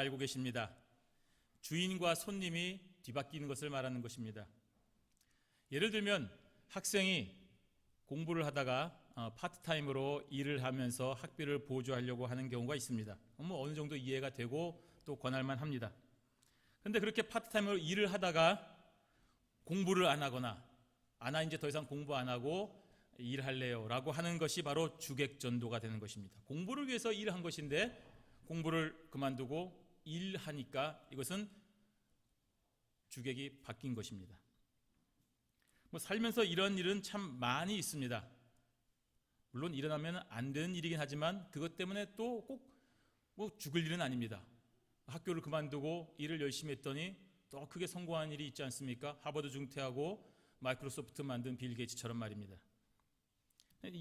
알고 계십니다. 주인과 손님이 뒤바뀌는 것을 말하는 것입니다. 예를 들면 학생이 공부를 하다가 파트타임으로 일을 하면서 학비를 보조하려고 하는 경우가 있습니다. 어느 정도 이해가 되고 또 권할만 합니다. 그런데 그렇게 파트타임으로 일을 하다가 공부를 안 하거나 이제 더 이상 공부 안 하고 일할래요 라고 하는 것이 바로 주객전도가 되는 것입니다. 공부를 위해서 일한 것인데 공부를 그만두고 일하니까 이것은 주객이 바뀐 것입니다. 살면서 이런 일은 참 많이 있습니다. 물론 일어나면 안 되는 일이긴 하지만 그것 때문에 또 꼭 죽을 일은 아닙니다. 학교를 그만두고 일을 열심히 했더니 또 크게 성공한 일이 있지 않습니까? 하버드 중퇴하고 마이크로소프트 만든 빌 게이츠처럼 말입니다.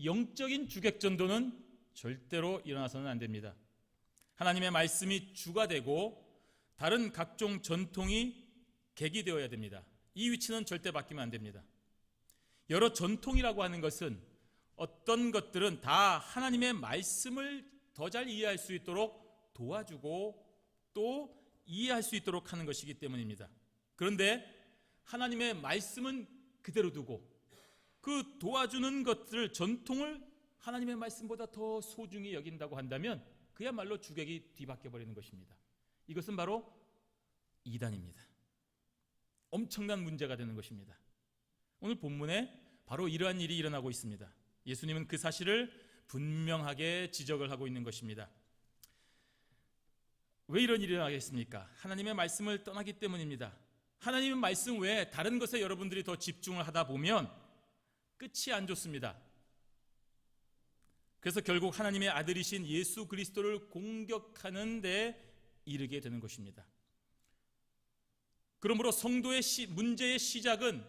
영적인 주객전도는 절대로 일어나서는 안 됩니다. 하나님의 말씀이 주가 되고 다른 각종 전통이 객이 되어야 됩니다. 이 위치는 절대 바뀌면 안 됩니다. 여러 전통이라고 하는 것은 어떤 것들은 다 하나님의 말씀을 더 잘 이해할 수 있도록 도와주고 또 이해할 수 있도록 하는 것이기 때문입니다. 그런데 하나님의 말씀은 그대로 두고 그 도와주는 것들을, 전통을 하나님의 말씀보다 더 소중히 여긴다고 한다면 그야말로 주객이 뒤바뀌어 버리는 것입니다. 이것은 바로 이단입니다. 엄청난 문제가 되는 것입니다. 오늘 본문에 바로 이러한 일이 일어나고 있습니다. 예수님은 그 사실을 분명하게 지적을 하고 있는 것입니다. 왜 이런 일이 일어나겠습니까? 하나님의 말씀을 떠나기 때문입니다. 하나님의 말씀 외에 다른 것에 여러분들이 더 집중을 하다 보면 끝이 안 좋습니다. 그래서 결국 하나님의 아들이신 예수 그리스도를 공격하는 데 이르게 되는 것입니다. 그러므로 성도의 문제의 시작은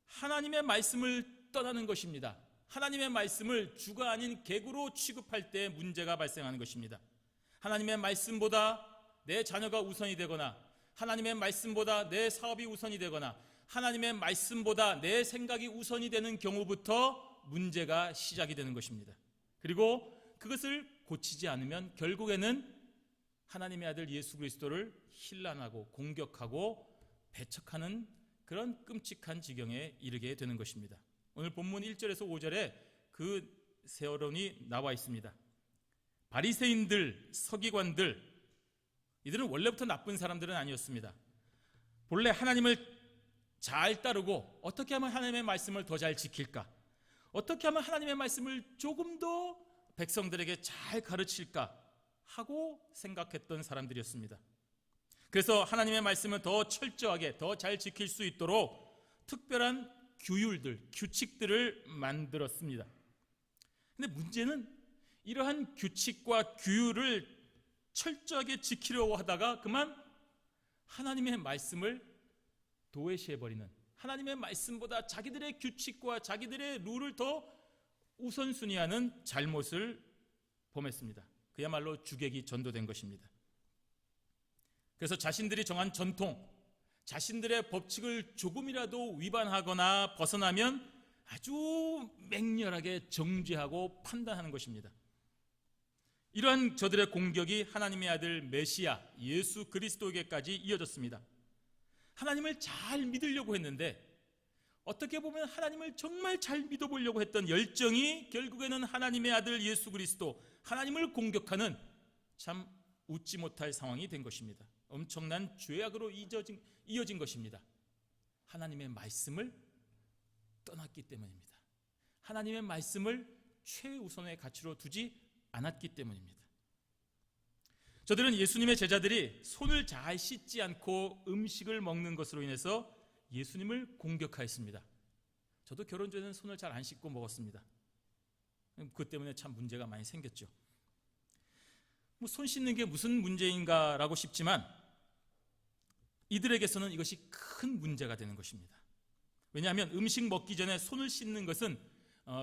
하나님의 말씀을 떠나는 것입니다. 하나님의 말씀을 주가 아닌 객으로 취급할 때 문제가 발생하는 것입니다. 하나님의 말씀보다 내 자녀가 우선이 되거나 하나님의 말씀보다 내 사업이 우선이 되거나 하나님의 말씀보다 내 생각이 우선이 되는 경우부터 문제가 시작이 되는 것입니다. 그리고 그것을 고치지 않으면 결국에는 하나님의 아들 예수 그리스도를 힐난하고 공격하고 배척하는 그런 끔찍한 지경에 이르게 되는 것입니다. 오늘 본문 1절에서 5절에 그 세어론이 나와 있습니다. 바리새인들, 서기관들, 이들은 원래부터 나쁜 사람들은 아니었습니다. 본래 하나님을 잘 따르고 어떻게 하면 하나님의 말씀을 더 잘 지킬까? 어떻게 하면 하나님의 말씀을 조금 더 백성들에게 잘 가르칠까? 하고 생각했던 사람들이었습니다. 그래서 하나님의 말씀을 더 철저하게 더 잘 지킬 수 있도록 특별한 규율들, 규칙들을 만들었습니다. 근데 문제는 이러한 규칙과 규율을 철저하게 지키려고 하다가 그만 하나님의 말씀을 도외시해버리는, 하나님의 말씀보다 자기들의 규칙과 자기들의 룰을 더 우선순위하는 잘못을 범했습니다. 그야말로 주객이 전도된 것입니다. 그래서 자신들이 정한 전통, 자신들의 법칙을 조금이라도 위반하거나 벗어나면 아주 맹렬하게 정죄하고 판단하는 것입니다. 이러한 저들의 공격이 하나님의 아들 메시아 예수 그리스도에게까지 이어졌습니다. 하나님을 잘 믿으려고 했는데 어떻게 보면 하나님을 정말 잘 믿어보려고 했던 열정이 결국에는 하나님의 아들 예수 그리스도, 하나님을 공격하는 참 웃지 못할 상황이 된 것입니다. 엄청난 죄악으로 이어진 것입니다. 하나님의 말씀을 떠났기 때문입니다. 하나님의 말씀을 최우선의 가치로 두지 않았기 때문입니다. 저들은 예수님의 제자들이 손을 잘 씻지 않고 음식을 먹는 것으로 인해서 예수님을 공격하였습니다. 저도 결혼 전에는 손을 잘 안 씻고 먹었습니다. 그것 때문에 참 문제가 많이 생겼죠. 손 씻는 게 무슨 문제인가라고 싶지만 이들에게서는 이것이 큰 문제가 되는 것입니다. 왜냐하면 음식 먹기 전에 손을 씻는 것은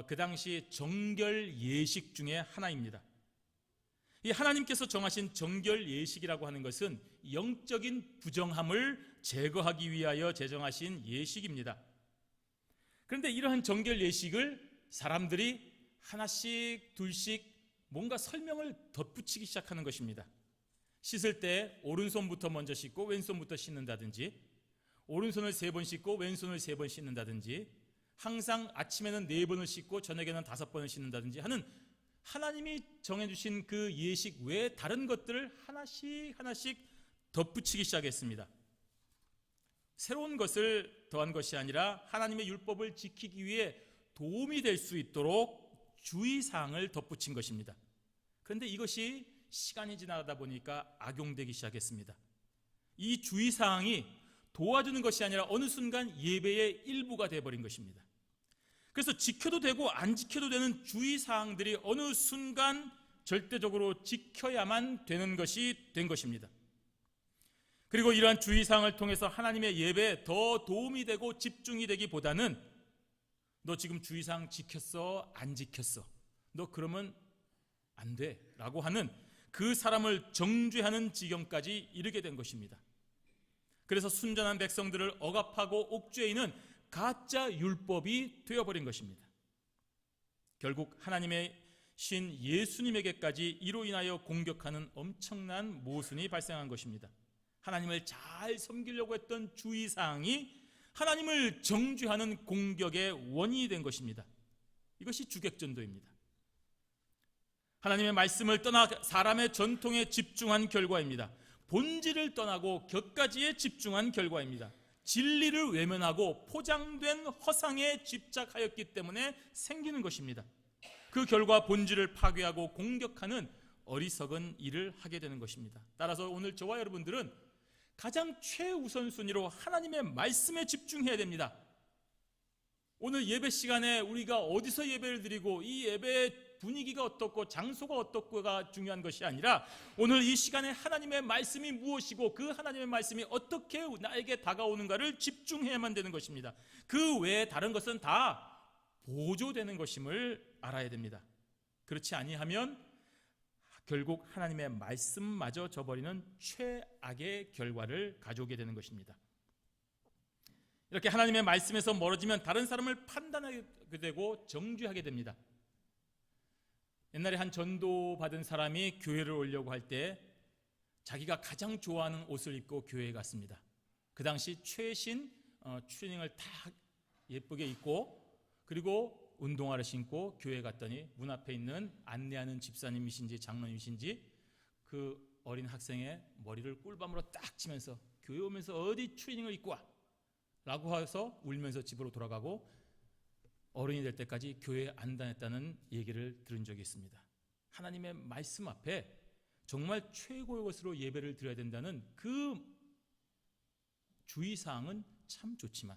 그 당시 정결 예식 중에 하나입니다. 이 하나님께서 정하신 정결 예식이라고 하는 것은 영적인 부정함을 제거하기 위하여 제정하신 예식입니다. 그런데 이러한 정결 예식을 사람들이 하나씩 둘씩 뭔가 설명을 덧붙이기 시작하는 것입니다. 씻을 때 오른손부터 먼저 씻고 왼손부터 씻는다든지, 오른손을 3번 씻고 왼손을 3번 씻는다든지, 항상 아침에는 4번을 씻고 저녁에는 5번을 씻는다든지 하는 하나님이 정해주신 그 예식 외에 다른 것들을 하나씩 덧붙이기 시작했습니다. 새로운 것을 더한 것이 아니라 하나님의 율법을 지키기 위해 도움이 될 수 있도록 주의사항을 덧붙인 것입니다. 그런데 이것이 시간이 지나다 보니까 악용되기 시작했습니다. 이 주의사항이 도와주는 것이 아니라 어느 순간 예배의 일부가 되어버린 것입니다. 그래서 지켜도 되고 안 지켜도 되는 주의사항들이 어느 순간 절대적으로 지켜야만 되는 것이 된 것입니다. 그리고 이러한 주의사항을 통해서 하나님의 예배에 더 도움이 되고 집중이 되기보다는 너 지금 주의사항 지켰어? 안 지켰어? 너 그러면 안 돼 라고 하는 그 사람을 정죄하는 지경까지 이르게 된 것입니다. 그래서 순전한 백성들을 억압하고 옥죄이는 가짜 율법이 되어버린 것입니다. 결국 하나님의 신 예수님에게까지 이로 인하여 공격하는 엄청난 모순이 발생한 것입니다. 하나님을 잘 섬기려고 했던 주의사항이 하나님을 정죄하는 공격의 원인이 된 것입니다. 이것이 주객전도입니다. 하나님의 말씀을 떠나 사람의 전통에 집중한 결과입니다. 본질을 떠나고 격가지에 집중한 결과입니다. 진리를 외면하고 포장된 허상에 집착하였기 때문에 생기는 것입니다. 그 결과 본질을 파괴하고 공격하는 어리석은 일을 하게 되는 것입니다. 따라서 오늘 저와 여러분들은 가장 최우선순위로 하나님의 말씀에 집중해야 됩니다. 오늘 예배 시간에 우리가 어디서 예배를 드리고 이 예배의 분위기가 어떻고 장소가 어떻고가 중요한 것이 아니라 오늘 이 시간에 하나님의 말씀이 무엇이고 그 하나님의 말씀이 어떻게 나에게 다가오는가를 집중해야만 되는 것입니다. 그 외에 다른 것은 다 보조되는 것임을 알아야 됩니다. 그렇지 아니하면 결국 하나님의 말씀마저 저버리는 최악의 결과를 가져오게 되는 것입니다. 이렇게 하나님의 말씀에서 멀어지면 다른 사람을 판단하게 되고 정죄하게 됩니다. 옛날에 한 전도받은 사람이 교회를 오려고 할 때 자기가 가장 좋아하는 옷을 입고 교회에 갔습니다. 그 당시 최신 추리닝을 다 예쁘게 입고 그리고 운동화를 신고 교회에 갔더니 문 앞에 있는 안내하는 집사님이신지 장로님이신지 그 어린 학생의 머리를 꿀밤으로 딱 치면서 교회 오면서 어디 추리닝을 입고 와? 라고 해서 울면서 집으로 돌아가고 어른이 될 때까지 교회에 안 다녔다는 얘기를 들은 적이 있습니다. 하나님의 말씀 앞에 정말 최고의 것으로 예배를 드려야 된다는 그 주의사항은 참 좋지만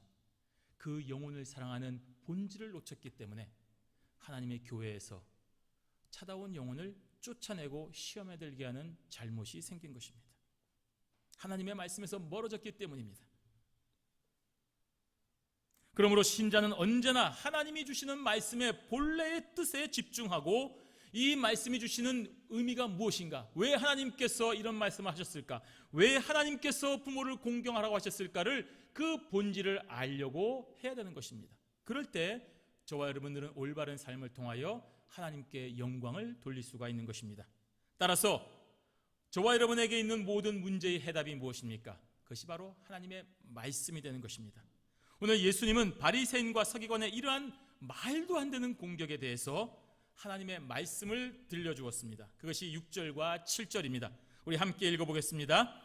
그 영혼을 사랑하는 본질을 놓쳤기 때문에 하나님의 교회에서 찾아온 영혼을 쫓아내고 시험에 들게 하는 잘못이 생긴 것입니다. 하나님의 말씀에서 멀어졌기 때문입니다. 그러므로 신자는 언제나 하나님이 주시는 말씀의 본래의 뜻에 집중하고 이 말씀이 주시는 의미가 무엇인가? 왜 하나님께서 이런 말씀을 하셨을까? 왜 하나님께서 부모를 공경하라고 하셨을까를 그 본질을 알려고 해야 되는 것입니다. 그럴 때 저와 여러분들은 올바른 삶을 통하여 하나님께 영광을 돌릴 수가 있는 것입니다. 따라서 저와 여러분에게 있는 모든 문제의 해답이 무엇입니까? 그것이 바로 하나님의 말씀이 되는 것입니다. 오늘 예수님은 바리새인과 서기관의 이러한 말도 안 되는 공격에 대해서 하나님의 말씀을 들려주었습니다. 그것이 6절과 7절입니다. 우리 함께 읽어보겠습니다.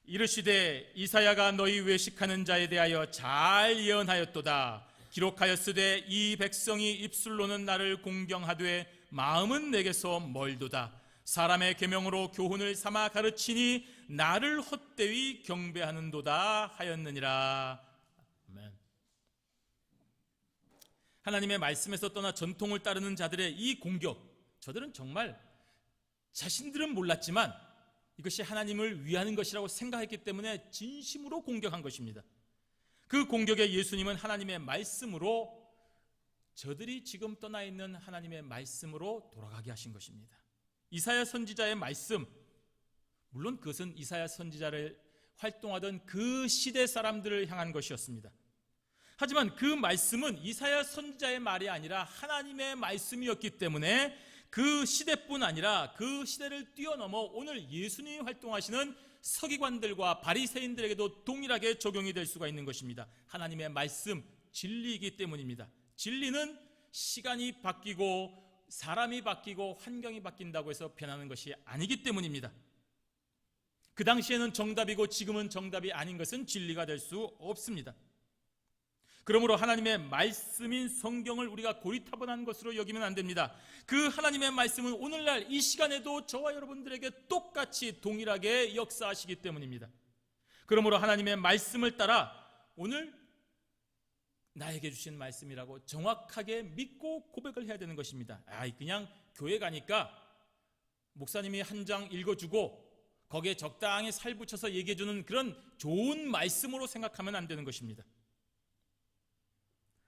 이르시되 이사야가 너희 외식하는 자에 대하여 잘 예언하였도다. 기록하였으되 이 백성이 입술로는 나를 공경하되 마음은 내게서 멀도다. 사람의 계명으로 교훈을 삼아 가르치니 나를 헛되이 경배하는도다 하였느니라. 아멘. 하나님의 말씀에서 떠나 전통을 따르는 자들의 이 공격, 저들은 정말 자신들은 몰랐지만 이것이 하나님을 위하는 것이라고 생각했기 때문에 진심으로 공격한 것입니다. 그 공격에 예수님은 하나님의 말씀으로 저들이 지금 떠나 있는 하나님의 말씀으로 돌아가게 하신 것입니다. 이사야 선지자의 말씀, 물론 그것은 이사야 선지자를 활동하던 그 시대 사람들을 향한 것이었습니다. 하지만 그 말씀은 이사야 선지자의 말이 아니라 하나님의 말씀이었기 때문에 그 시대뿐 아니라 그 시대를 뛰어넘어 오늘 예수님이 활동하시는 서기관들과 바리새인들에게도 동일하게 적용이 될 수가 있는 것입니다. 하나님의 말씀, 진리이기 때문입니다. 진리는 시간이 바뀌고 사람이 바뀌고 환경이 바뀐다고 해서 변하는 것이 아니기 때문입니다. 그 당시에는 정답이고 지금은 정답이 아닌 것은 진리가 될 수 없습니다. 그러므로 하나님의 말씀인 성경을 우리가 고리타분한 것으로 여기면 안 됩니다. 그 하나님의 말씀은 오늘날 이 시간에도 저와 여러분들에게 똑같이 동일하게 역사하시기 때문입니다. 그러므로 하나님의 말씀을 따라 오늘 나에게 주신 말씀이라고 정확하게 믿고 고백을 해야 되는 것입니다. 그냥 교회 가니까 목사님이 한 장 읽어주고 거기에 적당히 살 붙여서 얘기해주는 그런 좋은 말씀으로 생각하면 안 되는 것입니다.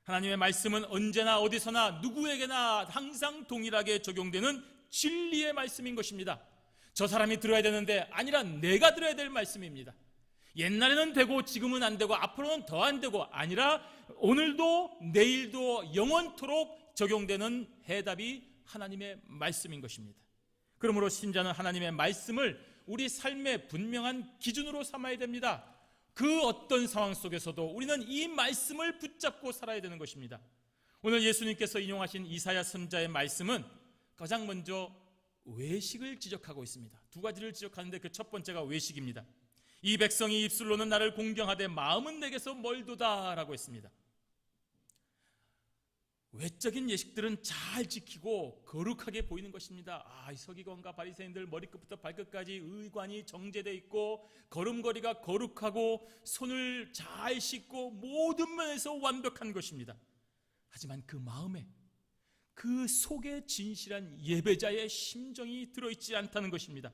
하나님의 말씀은 언제나 어디서나 누구에게나 항상 동일하게 적용되는 진리의 말씀인 것입니다. 저 사람이 들어야 되는데 아니라 내가 들어야 될 말씀입니다. 옛날에는 되고 지금은 안 되고 앞으로는 더 안 되고 아니라 오늘도 내일도 영원토록 적용되는 해답이 하나님의 말씀인 것입니다. 그러므로 신자는 하나님의 말씀을 우리 삶의 분명한 기준으로 삼아야 됩니다. 그 어떤 상황 속에서도 우리는 이 말씀을 붙잡고 살아야 되는 것입니다. 오늘 예수님께서 인용하신 이사야 선지자의 말씀은 가장 먼저 외식을 지적하고 있습니다. 두 가지를 지적하는데 그 첫 번째가 외식입니다. 이 백성이 입술로는 나를 공경하되 마음은 내게서 멀도다 라고 했습니다. 외적인 예식들은 잘 지키고 거룩하게 보이는 것입니다. 이 서기관과 바리새인들 머리끝부터 발끝까지 의관이 정제되어 있고 걸음걸이가 거룩하고 손을 잘 씻고 모든 면에서 완벽한 것입니다. 하지만 그 마음에 그 속에 진실한 예배자의 심정이 들어있지 않다는 것입니다.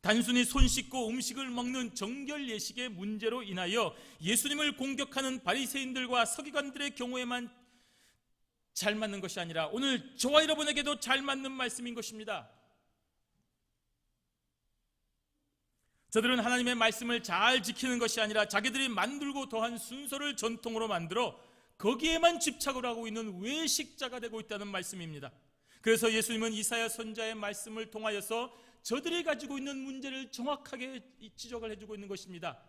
단순히 손 씻고 음식을 먹는 정결 예식의 문제로 인하여 예수님을 공격하는 바리새인들과 서기관들의 경우에만 잘 맞는 것이 아니라 오늘 저와 여러분에게도 잘 맞는 말씀인 것입니다. 저들은 하나님의 말씀을 잘 지키는 것이 아니라 자기들이 만들고 더한 순서를 전통으로 만들어 거기에만 집착을 하고 있는 외식자가 되고 있다는 말씀입니다. 그래서 예수님은 이사야 선지자의 말씀을 통하여서 저들이 가지고 있는 문제를 정확하게 지적을 해주고 있는 것입니다.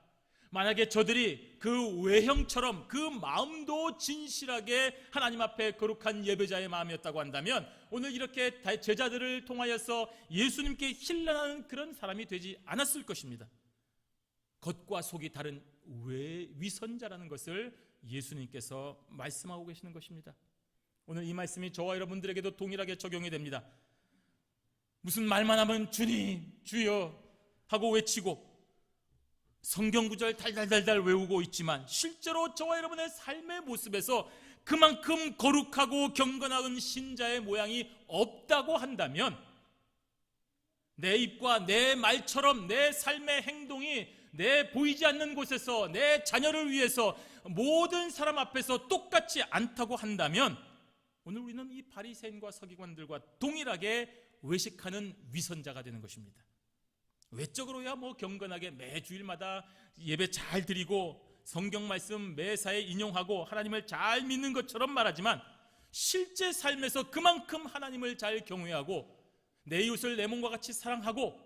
만약에 저들이 그 외형처럼 그 마음도 진실하게 하나님 앞에 거룩한 예배자의 마음이었다고 한다면 오늘 이렇게 제자들을 통하여서 예수님께 힐난하는 그런 사람이 되지 않았을 것입니다. 겉과 속이 다른 위선자라는 것을 예수님께서 말씀하고 계시는 것입니다. 오늘 이 말씀이 저와 여러분들에게도 동일하게 적용이 됩니다. 무슨 말만 하면 주님, 주여 하고 외치고 성경 구절 달달달달 외우고 있지만 실제로 저와 여러분의 삶의 모습에서 그만큼 거룩하고 경건한 신자의 모양이 없다고 한다면 내 입과 내 말처럼 내 삶의 행동이 내 보이지 않는 곳에서 내 자녀를 위해서 모든 사람 앞에서 똑같지 않다고 한다면 오늘 우리는 이 바리새인과 서기관들과 동일하게 외식하는 위선자가 되는 것입니다. 외적으로야 경건하게 매 주일마다 예배 잘 드리고 성경 말씀 매사에 인용하고 하나님을 잘 믿는 것처럼 말하지만 실제 삶에서 그만큼 하나님을 잘 경외하고 내 이웃을 내 몸과 같이 사랑하고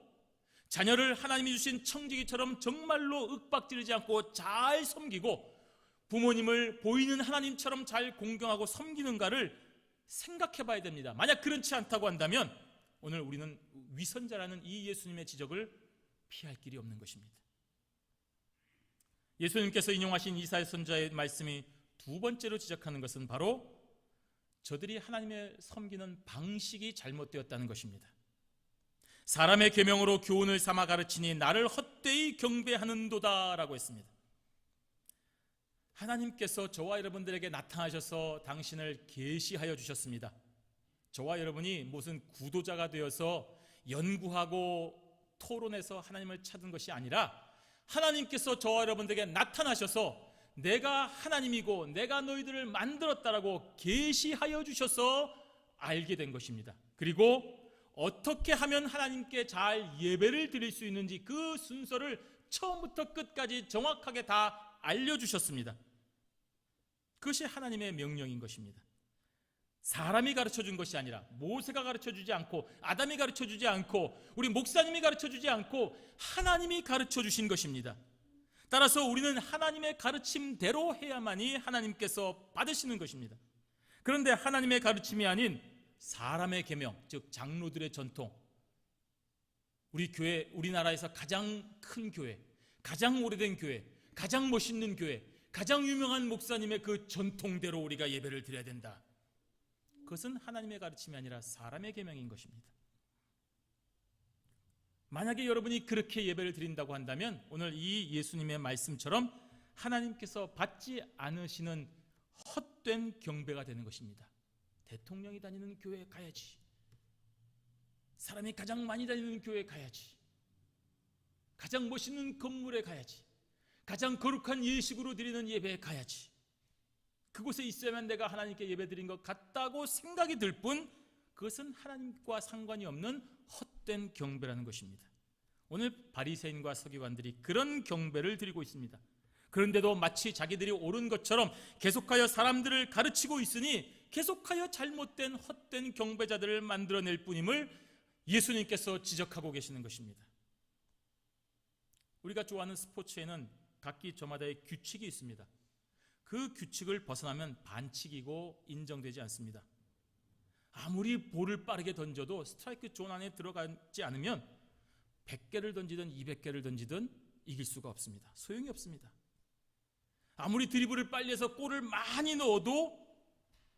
자녀를 하나님이 주신 청지기처럼 정말로 윽박지르지 않고 잘 섬기고 부모님을 보이는 하나님처럼 잘 공경하고 섬기는가를 생각해 봐야 됩니다. 만약 그렇지 않다고 한다면 오늘 우리는 위선자라는 이 예수님의 지적을 피할 길이 없는 것입니다. 예수님께서 인용하신 이사야 선지자의 말씀이 두 번째로 지적하는 것은 바로 저들이 하나님을 섬기는 방식이 잘못되었다는 것입니다. 사람의 계명으로 교훈을 삼아 가르치니 나를 헛되이 경배하는도다 라고 했습니다. 하나님께서 저와 여러분들에게 나타나셔서 당신을 계시하여 주셨습니다. 저와 여러분이 무슨 구도자가 되어서 연구하고 토론해서 하나님을 찾은 것이 아니라 하나님께서 저와 여러분들에게 나타나셔서 내가 하나님이고 내가 너희들을 만들었다라고 계시하여 주셔서 알게 된 것입니다. 그리고 어떻게 하면 하나님께 잘 예배를 드릴 수 있는지 그 순서를 처음부터 끝까지 정확하게 다 알려주셨습니다. 그것이 하나님의 명령인 것입니다. 사람이 가르쳐준 것이 아니라, 모세가 가르쳐주지 않고, 아담이 가르쳐주지 않고, 우리 목사님이 가르쳐주지 않고 하나님이 가르쳐주신 것입니다. 따라서 우리는 하나님의 가르침대로 해야만이 하나님께서 받으시는 것입니다. 그런데 하나님의 가르침이 아닌 사람의 계명, 즉 장로들의 전통, 우리 교회, 우리나라에서 가장 큰 교회, 가장 오래된 교회, 가장 멋있는 교회, 가장 유명한 목사님의 그 전통대로 우리가 예배를 드려야 된다. 그것은 하나님의 가르침이 아니라 사람의 계명인 것입니다. 만약에 여러분이 그렇게 예배를 드린다고 한다면 오늘 이 예수님의 말씀처럼 하나님께서 받지 않으시는 헛된 경배가 되는 것입니다. 대통령이 다니는 교회에 가야지, 사람이 가장 많이 다니는 교회에 가야지, 가장 멋있는 건물에 가야지, 가장 거룩한 예식으로 드리는 예배에 가야지, 그곳에 있어야만 내가 하나님께 예배드린 것 같다고 생각이 들 뿐 그것은 하나님과 상관이 없는 헛된 경배라는 것입니다. 오늘 바리새인과 서기관들이 그런 경배를 드리고 있습니다. 그런데도 마치 자기들이 옳은 것처럼 계속하여 사람들을 가르치고 있으니 계속하여 잘못된 헛된 경배자들을 만들어낼 뿐임을 예수님께서 지적하고 계시는 것입니다. 우리가 좋아하는 스포츠에는 각기 저마다의 규칙이 있습니다. 그 규칙을 벗어나면 반칙이고 인정되지 않습니다. 아무리 볼을 빠르게 던져도 스트라이크 존 안에 들어가지 않으면 100개를 던지든 200개를 던지든 이길 수가 없습니다. 소용이 없습니다. 아무리 드리블을 빨리 해서 골을 많이 넣어도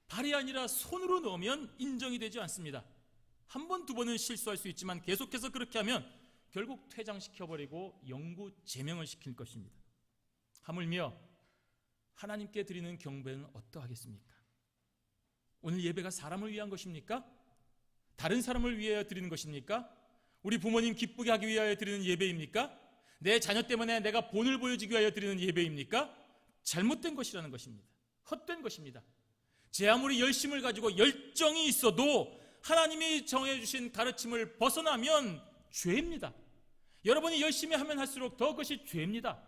발이 아니라 손으로 넣으면 인정이 되지 않습니다. 한 번, 두 번은 실수할 수 있지만 계속해서 그렇게 하면 결국 퇴장시켜버리고 영구 제명을 시킬 것입니다. 하물며 하나님께 드리는 경배는 어떠하겠습니까? 오늘 예배가 사람을 위한 것입니까? 다른 사람을 위하여 드리는 것입니까? 우리 부모님 기쁘게 하기 위하여 드리는 예배입니까? 내 자녀 때문에 내가 본을 보여주기 위하여 드리는 예배입니까? 잘못된 것이라는 것입니다. 헛된 것입니다. 제 아무리 열심을 가지고 열정이 있어도 하나님이 정해주신 가르침을 벗어나면 죄입니다. 여러분이 열심히 하면 할수록 더 그것이 죄입니다.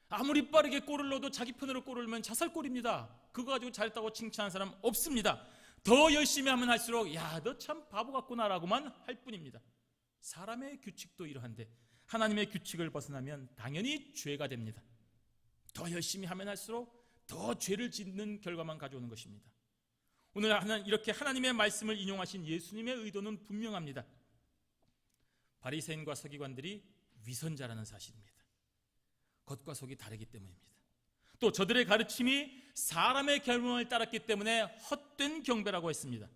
아무리 빠르게 골을 넣어도 자기 편으로 골을 넣으면 자살골입니다. 그거 가지고 잘했다고 칭찬하는 사람 없습니다. 더 열심히 하면 할수록 야, 너 참 바보 같구나라고만 할 뿐입니다. 사람의 규칙도 이러한데 하나님의 규칙을 벗어나면 당연히 죄가 됩니다. 더 열심히 하면 할수록 더 죄를 짓는 결과만 가져오는 것입니다. 오늘 이렇게 하나님의 말씀을 인용하신 예수님의 의도는 분명합니다. 바리새인과 서기관들이 위선자라는 사실입니다. 겉과 속이 다르기 때문입니다. 또 저들의 가르침이 사람의 계명을 따랐기 때문에 헛된 경배라고 했습니다.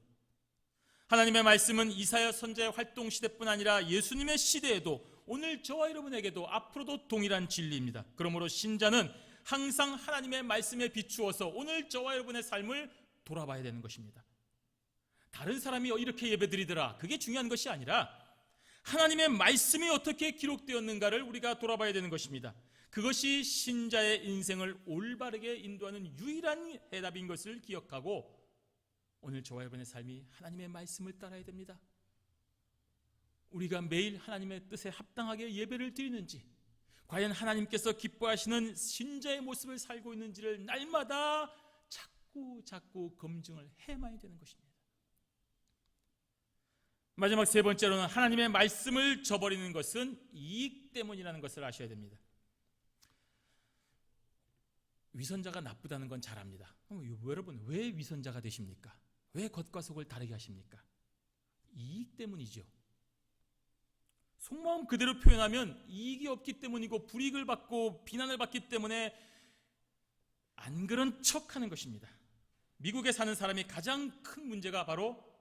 하나님의 말씀은 이사야 선지자의 활동 시대뿐 아니라 예수님의 시대에도 오늘 저와 여러분에게도 앞으로도 동일한 진리입니다. 그러므로 신자는 항상 하나님의 말씀에 비추어서 오늘 저와 여러분의 삶을 돌아봐야 되는 것입니다. 다른 사람이 이렇게 예배드리더라, 그게 중요한 것이 아니라 하나님의 말씀이 어떻게 기록되었는가를 우리가 돌아봐야 되는 것입니다. 그것이 신자의 인생을 올바르게 인도하는 유일한 해답인 것을 기억하고 오늘 저와 여러분의 삶이 하나님의 말씀을 따라야 됩니다. 우리가 매일 하나님의 뜻에 합당하게 예배를 드리는지, 과연 하나님께서 기뻐하시는 신자의 모습을 살고 있는지를 날마다 자꾸 검증을 해봐야 되는 것입니다. 마지막 세 번째로는 하나님의 말씀을 저버리는 것은 이익 때문이라는 것을 아셔야 됩니다. 위선자가 나쁘다는 건 잘 압니다. 여러분, 왜 위선자가 되십니까? 왜 겉과 속을 다르게 하십니까? 이익 때문이죠. 속마음 그대로 표현하면 이익이 없기 때문이고 불이익을 받고 비난을 받기 때문에 안 그런 척하는 것입니다. 미국에 사는 사람이 가장 큰 문제가 바로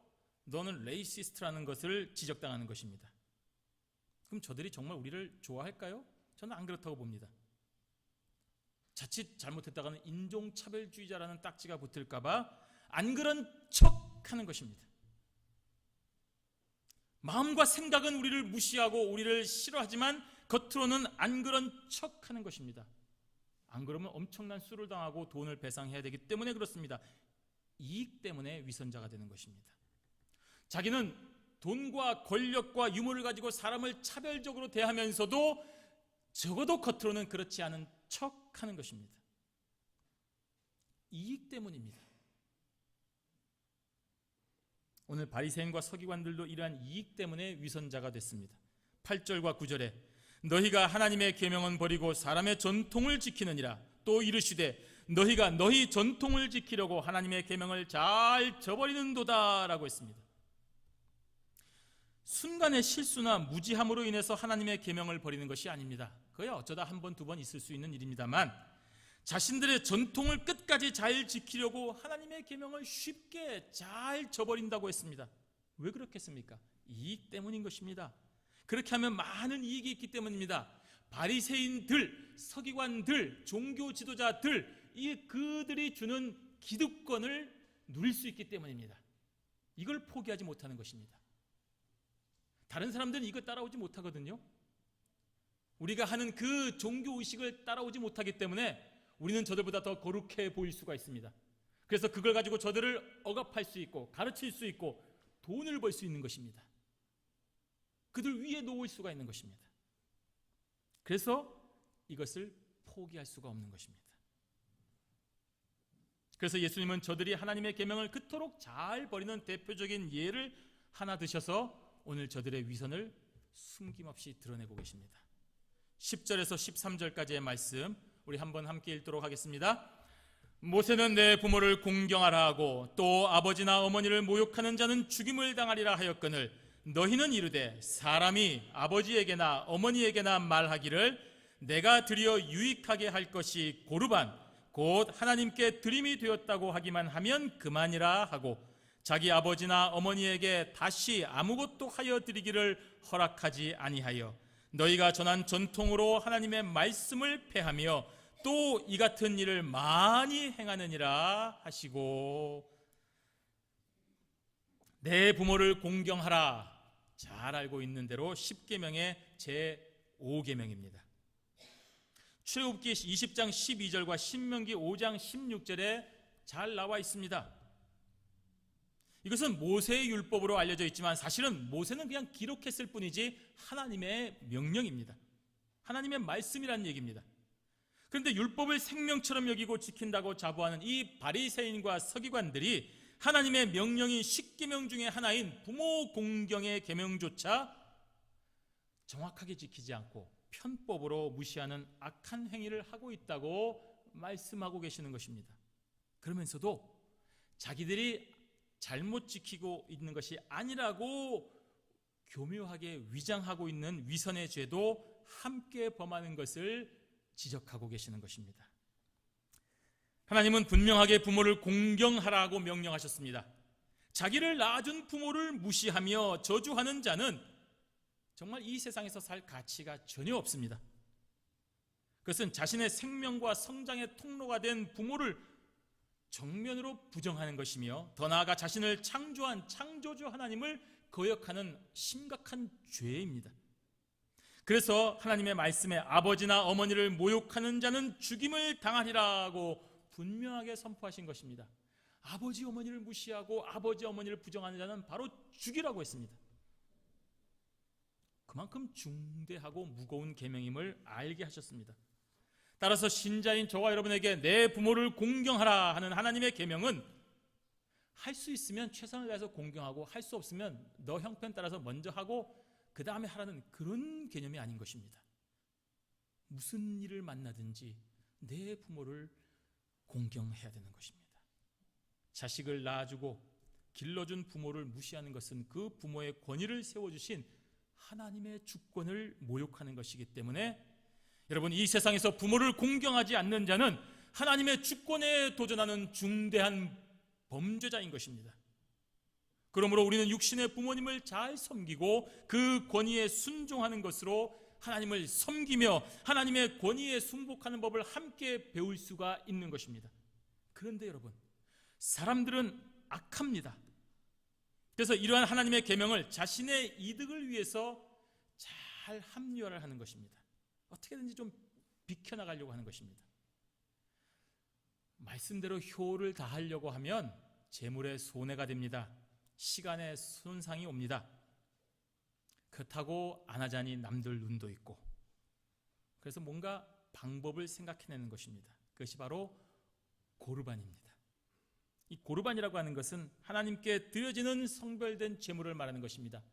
너는 레이시스트라는 것을 지적당하는 것입니다. 그럼 저들이 정말 우리를 좋아할까요? 저는 안 그렇다고 봅니다. 자칫 잘못했다가는 인종차별주의자라는 딱지가 붙을까봐 안 그런 척하는 것입니다. 마음과 생각은 우리를 무시하고 우리를 싫어하지만 겉으로는 안 그런 척하는 것입니다. 안 그러면 엄청난 수를 당하고 돈을 배상해야 되기 때문에 그렇습니다. 이익 때문에 위선자가 되는 것입니다. 자기는 돈과 권력과 유물을 가지고 사람을 차별적으로 대하면서도 적어도 겉으로는 그렇지 않은 척하는 것입니다. 이익 때문입니다. 오늘 바리새인과 서기관들도 이러한 이익 때문에 위선자가 됐습니다. 8절과 9절에 너희가 하나님의 계명은 버리고 사람의 전통을 지키느니라. 또 이르시되 너희가 너희 전통을 지키려고 하나님의 계명을 잘 저버리는도다 라고 했습니다. 순간의 실수나 무지함으로 인해서 하나님의 계명을 버리는 것이 아닙니다. 그야 어쩌다 한 번, 두 번 있을 수 있는 일입니다만 자신들의 전통을 끝까지 잘 지키려고 하나님의 계명을 쉽게 잘 저버린다고 했습니다. 왜 그렇겠습니까? 이익 때문인 것입니다. 그렇게 하면 많은 이익이 있기 때문입니다. 바리새인들, 서기관들, 종교 지도자들, 그들이 주는 기득권을 누릴 수 있기 때문입니다. 이걸 포기하지 못하는 것입니다. 다른 사람들은 이거 따라오지 못하거든요. 우리가 하는 그 종교의식을 따라오지 못하기 때문에 우리는 저들보다 더 거룩해 보일 수가 있습니다. 그래서 그걸 가지고 저들을 억압할 수 있고 가르칠 수 있고 돈을 벌 수 있는 것입니다. 그들 위에 놓을 수가 있는 것입니다. 그래서 이것을 포기할 수가 없는 것입니다. 그래서 예수님은 저들이 하나님의 계명을 그토록 잘 버리는 대표적인 예를 하나 드셔서 오늘 저들의 위선을 숨김없이 드러내고 계십니다. 10절에서 13절까지의 말씀 우리 한번 함께 읽도록 하겠습니다. 모세는 내 부모를 공경하라 하고 또 아버지나 어머니를 모욕하는 자는 죽임을 당하리라 하였거늘 너희는 이르되 사람이 아버지에게나 어머니에게나 말하기를 내가 드려 유익하게 할 것이 고르반 곧 하나님께 드림이 되었다고 하기만 하면 그만이라 하고 자기 아버지나 어머니에게 다시 아무것도 하여 드리기를 허락하지 아니하여 너희가 전한 전통으로 하나님의 말씀을 폐하며 또 이 같은 일을 많이 행하느니라 하시고 내 부모를 공경하라. 잘 알고 있는 대로 10계명의 제5계명입니다. 출애굽기 20장 12절과 신명기 5장 16절에 잘 나와 있습니다. 이것은 모세의 율법으로 알려져 있지만 사실은 모세는 그냥 기록했을 뿐이지 하나님의 명령입니다. 하나님의 말씀이라는 얘기입니다. 그런데 율법을 생명처럼 여기고 지킨다고 자부하는 이 바리새인과 서기관들이 하나님의 명령인 10계명 중에 하나인 부모 공경의 계명조차 정확하게 지키지 않고 편법으로 무시하는 악한 행위를 하고 있다고 말씀하고 계시는 것입니다. 그러면서도 자기들이 잘못 지키고 있는 것이 아니라고 교묘하게 위장하고 있는 위선의 죄도 함께 범하는 것을 지적하고 계시는 것입니다. 하나님은 분명하게 부모를 공경하라고 명령하셨습니다. 자기를 낳아준 부모를 무시하며 저주하는 자는 정말 이 세상에서 살 가치가 전혀 없습니다. 그것은 자신의 생명과 성장의 통로가 된 부모를 정면으로 부정하는 것이며 더 나아가 자신을 창조한 창조주 하나님을 거역하는 심각한 죄입니다. 그래서 하나님의 말씀에 아버지나 어머니를 모욕하는 자는 죽임을 당하리라고 분명하게 선포하신 것입니다. 아버지 어머니를 무시하고 아버지 어머니를 부정하는 자는 바로 죽이라고 했습니다. 그만큼 중대하고 무거운 계명임을 알게 하셨습니다. 따라서 신자인 저와 여러분에게 내 부모를 공경하라 하는 하나님의 계명은 할 수 있으면 최선을 다해서 공경하고 할 수 없으면 너 형편 따라서 먼저 하고 그 다음에 하라는 그런 개념이 아닌 것입니다. 무슨 일을 만나든지 내 부모를 공경해야 되는 것입니다. 자식을 낳아주고 길러준 부모를 무시하는 것은 그 부모의 권위를 세워주신 하나님의 주권을 모욕하는 것이기 때문에 여러분, 이 세상에서 부모를 공경하지 않는 자는 하나님의 주권에 도전하는 중대한 범죄자인 것입니다. 그러므로 우리는 육신의 부모님을 잘 섬기고 그 권위에 순종하는 것으로 하나님을 섬기며 하나님의 권위에 순복하는 법을 함께 배울 수가 있는 것입니다. 그런데 여러분, 사람들은 악합니다. 그래서 이러한 하나님의 계명을 자신의 이득을 위해서 잘 합리화를 하는 것입니다. 어떻게든지 좀 비켜나가려고 하는 것입니다. 말씀대로 효를 다하려고 하면 재물의 손해가 됩니다. 시간의 손상이 옵니다. 그렇다고 안 하자니 남들 눈도 있고, 그래서 뭔가 방법을 생각해내는 것입니다. 그것이 바로 고르반입니다. 이 고르반이라고 하는 것은 하나님께 드려지는 성별된 제물을 말하는 것입니다.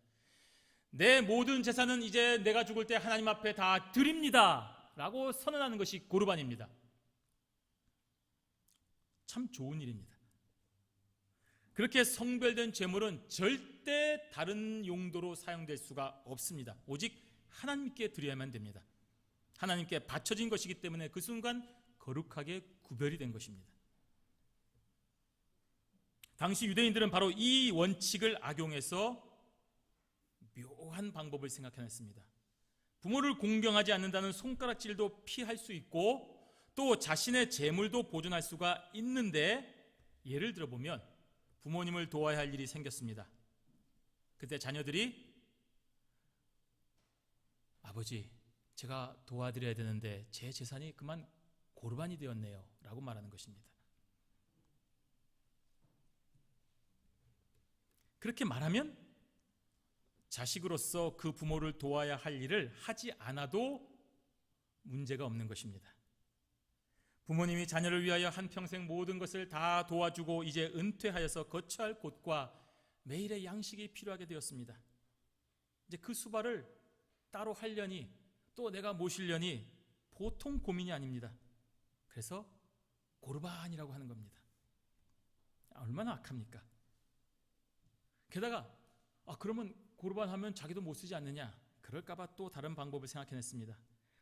내 모든 재산은 이제 내가 죽을 때 하나님 앞에 다 드립니다 라고 선언하는 것이 고르반입니다. 참 좋은 일입니다. 그렇게 성별된 제물은 절대 다른 용도로 사용될 수가 없습니다. 오직 하나님께 드려야만 됩니다. 하나님께 바쳐진 것이기 때문에 그 순간 거룩하게 구별이 된 것입니다. 당시 유대인들은 바로 이 원칙을 악용해서 묘한 방법을 생각해냈습니다. 부모를 공경하지 않는다는 손가락질도 피할 수 있고 또 자신의 재물도 보존할 수가 있는데, 예를 들어보면 부모님을 도와야 할 일이 생겼습니다. 그때 자녀들이 아버지, 제가 도와드려야 되는데 제 재산이 그만 고르반이 되었네요 라고 말하는 것입니다. 그렇게 말하면 자식으로서 그 부모를 도와야 할 일을 하지 않아도 문제가 없는 것입니다. 부모님이 자녀를 위하여 한평생 모든 것을 다 도와주고 이제 은퇴하여서 거처할 곳과 매일의 양식이 필요하게 되었습니다. 이제 그 수발을 따로 하려니 또 내가 모시려니 보통 고민이 아닙니다. 그래서 고르반이라고 하는 겁니다. 얼마나 악합니까? 게다가 그러면 고르반 하면 자기도 못 쓰지 않느냐, 그럴까봐 또 다른 방법을 생각해냈습니다.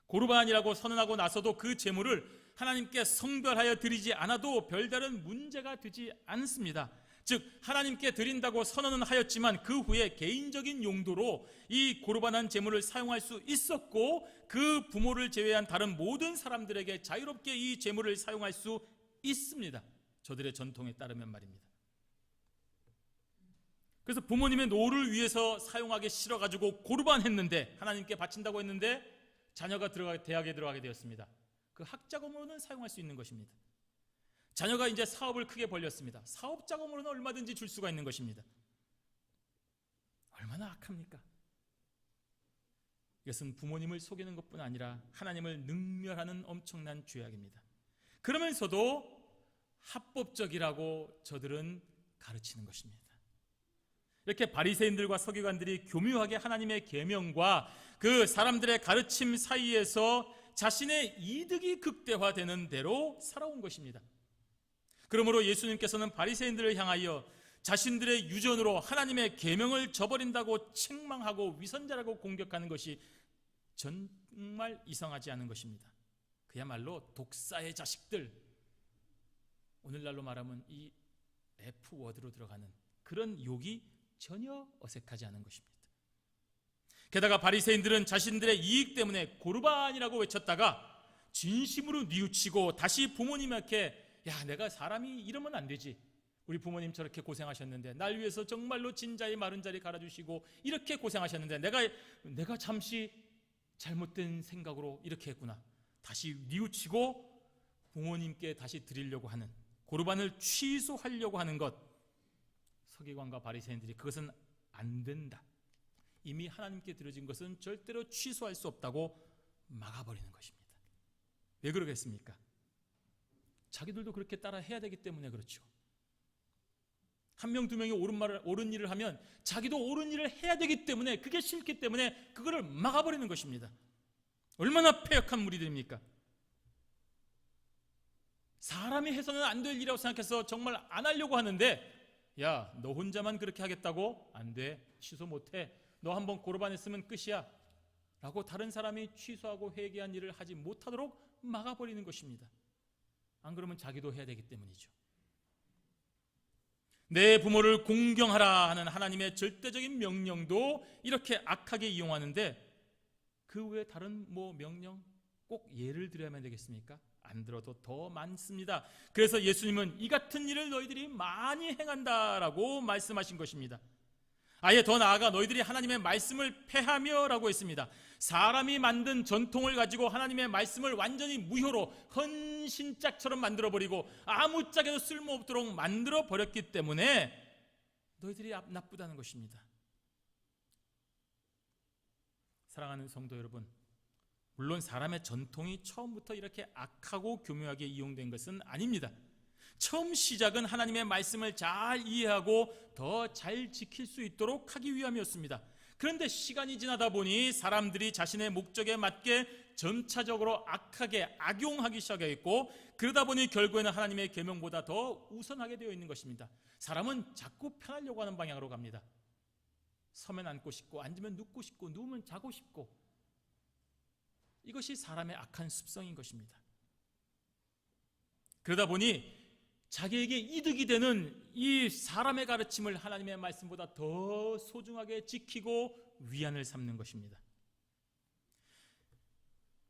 고르반이라고 선언하고 나서도 그 제물을 하나님께 성별하여 드리지 않아도 별다른 문제가 되지 않습니다. 즉 하나님께 드린다고 선언은 하였지만 그 후에 개인적인 용도로 이 고르반한 제물을 사용할 수 있었고, 그 부모를 제외한 다른 모든 사람들에게 자유롭게 이 제물을 사용할 수 있습니다. 저들의 전통에 따르면 말입니다. 그래서 부모님의 노를 위해서 사용하기 싫어가지고 고르반 했는데, 하나님께 바친다고 했는데 자녀가 대학에 들어가게 되었습니다. 그 학자금으로는 사용할 수 있는 것입니다. 자녀가 이제 사업을 크게 벌렸습니다. 사업자금으로는 얼마든지 줄 수가 있는 것입니다. 얼마나 악합니까? 이것은 부모님을 속이는 것뿐 아니라 하나님을 능멸하는 엄청난 죄악입니다. 그러면서도 합법적이라고 저들은 가르치는 것입니다. 이렇게 바리새인들과 서기관들이 교묘하게 하나님의 계명과 그 사람들의 가르침 사이에서 자신의 이득이 극대화되는 대로 살아온 것입니다. 그러므로 예수님께서는 바리새인들을 향하여 자신들의 유전으로 하나님의 계명을 저버린다고 책망하고 위선자라고 공격하는 것이 정말 이상하지 않은 것입니다. 그야말로 독사의 자식들, 오늘날로 말하면 이 F워드로 들어가는 그런 욕이 전혀 어색하지 않은 것입니다. 게다가 바리새인들은 자신들의 이익 때문에 고르반이라고 외쳤다가 진심으로 뉘우치고 다시 부모님에게, 야, 내가 사람이 이러면 안 되지, 우리 부모님 저렇게 고생하셨는데 날 위해서 정말로 진자의 마른 자리 갈아주시고 이렇게 고생하셨는데 내가 잠시 잘못된 생각으로 이렇게 했구나, 다시 뉘우치고 부모님께 다시 드리려고 하는, 고르반을 취소하려고 하는 것, 서기관과 바리새인들이 그것은 안 된다, 이미 하나님께 드려진 것은 절대로 취소할 수 없다고 막아버리는 것입니다. 왜 그러겠습니까? 자기들도 그렇게 따라 해야 되기 때문에 그렇죠. 한 명 두 명이 옳은 일을 하면 자기도 옳은 일을 해야 되기 때문에, 그게 싫기 때문에 그거를 막아버리는 것입니다. 얼마나 패역한 무리들입니까? 사람이 해서는 안 될 일이라고 생각해서 정말 안 하려고 하는데, 야, 너 혼자만 그렇게 하겠다고? 안 돼, 취소 못해, 너 한번 고르반 했으면 끝이야 라고 다른 사람이 취소하고 회개한 일을 하지 못하도록 막아버리는 것입니다. 안 그러면 자기도 해야 되기 때문이죠. 내 부모를 공경하라 하는 하나님의 절대적인 명령도 이렇게 악하게 이용하는데, 그 외에 다른 명령 꼭 예를 들어야만 되겠습니까? 안 들어도 더 많습니다. 그래서 예수님은 이 같은 일을 너희들이 많이 행한다라고 말씀하신 것입니다. 아예 더 나아가 너희들이 하나님의 말씀을 폐하며 라고 했습니다. 사람이 만든 전통을 가지고 하나님의 말씀을 완전히 무효로 헌신짝처럼 만들어버리고 아무짝에도 쓸모없도록 만들어버렸기 때문에 너희들이 나쁘다는 것입니다. 사랑하는 성도 여러분, 물론 사람의 전통이 처음부터 이렇게 악하고 교묘하게 이용된 것은 아닙니다. 처음 시작은 하나님의 말씀을 잘 이해하고 더 잘 지킬 수 있도록 하기 위함이었습니다. 그런데 시간이 지나다 보니 사람들이 자신의 목적에 맞게 점차적으로 악하게 악용하기 시작했고, 그러다 보니 결국에는 하나님의 계명보다 더 우선하게 되어 있는 것입니다. 사람은 자꾸 편하려고 하는 방향으로 갑니다. 서면 앉고 싶고, 앉으면 눕고 싶고, 누우면 자고 싶고, 이것이 사람의 악한 습성인 것입니다. 그러다 보니 자기에게 이득이 되는 이 사람의 가르침을 하나님의 말씀보다 더 소중하게 지키고 위안을 삼는 것입니다.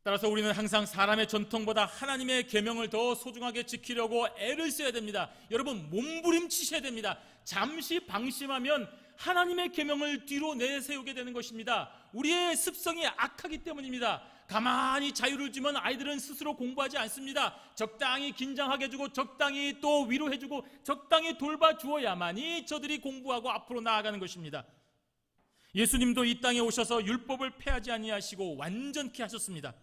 따라서 우리는 항상 사람의 전통보다 하나님의 계명을 더 소중하게 지키려고 애를 써야 됩니다. 여러분, 몸부림치셔야 됩니다. 잠시 방심하면 하나님의 계명을 뒤로 내세우게 되는 것입니다. 우리의 습성이 악하기 때문입니다. 가만히 자유를 주면 아이들은 스스로 공부하지 않습니다. 적당히 긴장하게 해주고, 적당히 또 위로해주고, 적당히 돌봐주어야만이 저들이 공부하고 앞으로 나아가는 것입니다. 예수님도 이 땅에 오셔서 율법을 폐하지 아니하시고 완전케 하셨습니다.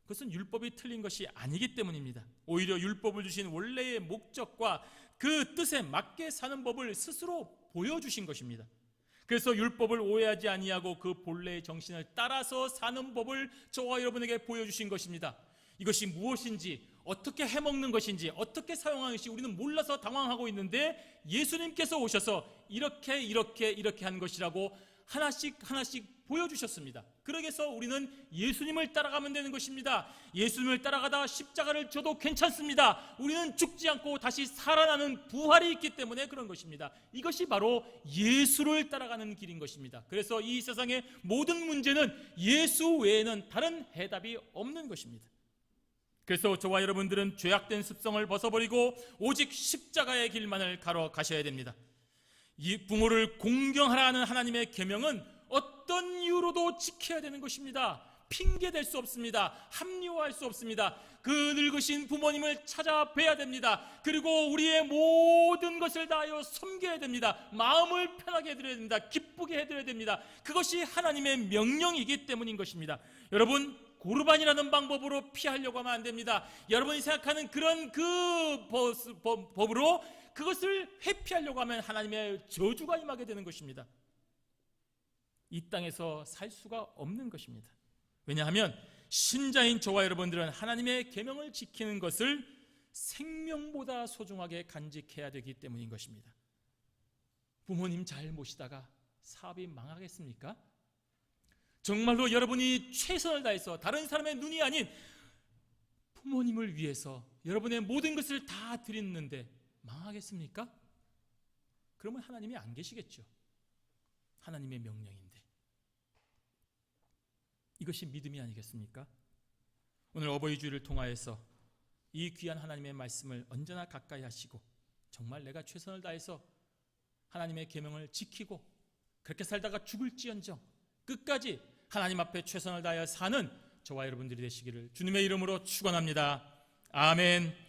그것은 율법이 틀린 것이 아니기 때문입니다. 오히려 율법을 주신 원래의 목적과 그 뜻에 맞게 사는 법을 스스로 보여주신 것입니다. 그래서 율법을 오해하지 아니하고 그 본래의 정신을 따라서 사는 법을 저와 여러분에게 보여주신 것입니다. 이것이 무엇인지, 어떻게 해먹는 것인지, 어떻게 사용하는 것인지 우리는 몰라서 당황하고 있는데, 예수님께서 오셔서 이렇게 한 것이라고 하나씩 보여주셨습니다. 그러기서 우리는 예수님을 따라가면 되는 것입니다. 예수님을 따라가다 십자가를 져도 괜찮습니다. 우리는 죽지 않고 다시 살아나는 부활이 있기 때문에 그런 것입니다. 이것이 바로 예수를 따라가는 길인 것입니다. 그래서 이 세상의 모든 문제는 예수 외에는 다른 해답이 없는 것입니다. 그래서 저와 여러분들은 죄악된 습성을 벗어버리고 오직 십자가의 길만을 걸어가셔야 됩니다. 이 부모를 공경하라는 하나님의 계명은 어떤 이유로도 지켜야 되는 것입니다. 핑계 댈 수 없습니다. 합리화할 수 없습니다. 그 늙으신 부모님을 찾아뵈야 됩니다. 그리고 우리의 모든 것을 다하여 섬겨야 됩니다. 마음을 편하게 해드려야 됩니다. 기쁘게 해드려야 됩니다. 그것이 하나님의 명령이기 때문인 것입니다. 여러분, 고르반이라는 방법으로 피하려고 하면 안 됩니다. 여러분이 생각하는 그런 법으로 그것을 회피하려고 하면 하나님의 저주가 임하게 되는 것입니다. 이 땅에서 살 수가 없는 것입니다. 왜냐하면 신자인 저와 여러분들은 하나님의 계명을 지키는 것을 생명보다 소중하게 간직해야 되기 때문인 것입니다. 부모님 잘 모시다가 사업이 망하겠습니까? 정말로 여러분이 최선을 다해서 다른 사람의 눈이 아닌 부모님을 위해서 여러분의 모든 것을 다 드렸는데 망하겠습니까? 그러면 하나님이 안 계시겠죠. 하나님의 명령인데. 이것이 믿음이 아니겠습니까? 오늘 어버이 주일을 통하여서 이 귀한 하나님의 말씀을 언제나 가까이 하시고, 정말 내가 최선을 다해서 하나님의 계명을 지키고 그렇게 살다가 죽을지언정 끝까지 하나님 앞에 최선을 다하여 사는 저와 여러분들이 되시기를 주님의 이름으로 축원합니다. 아멘.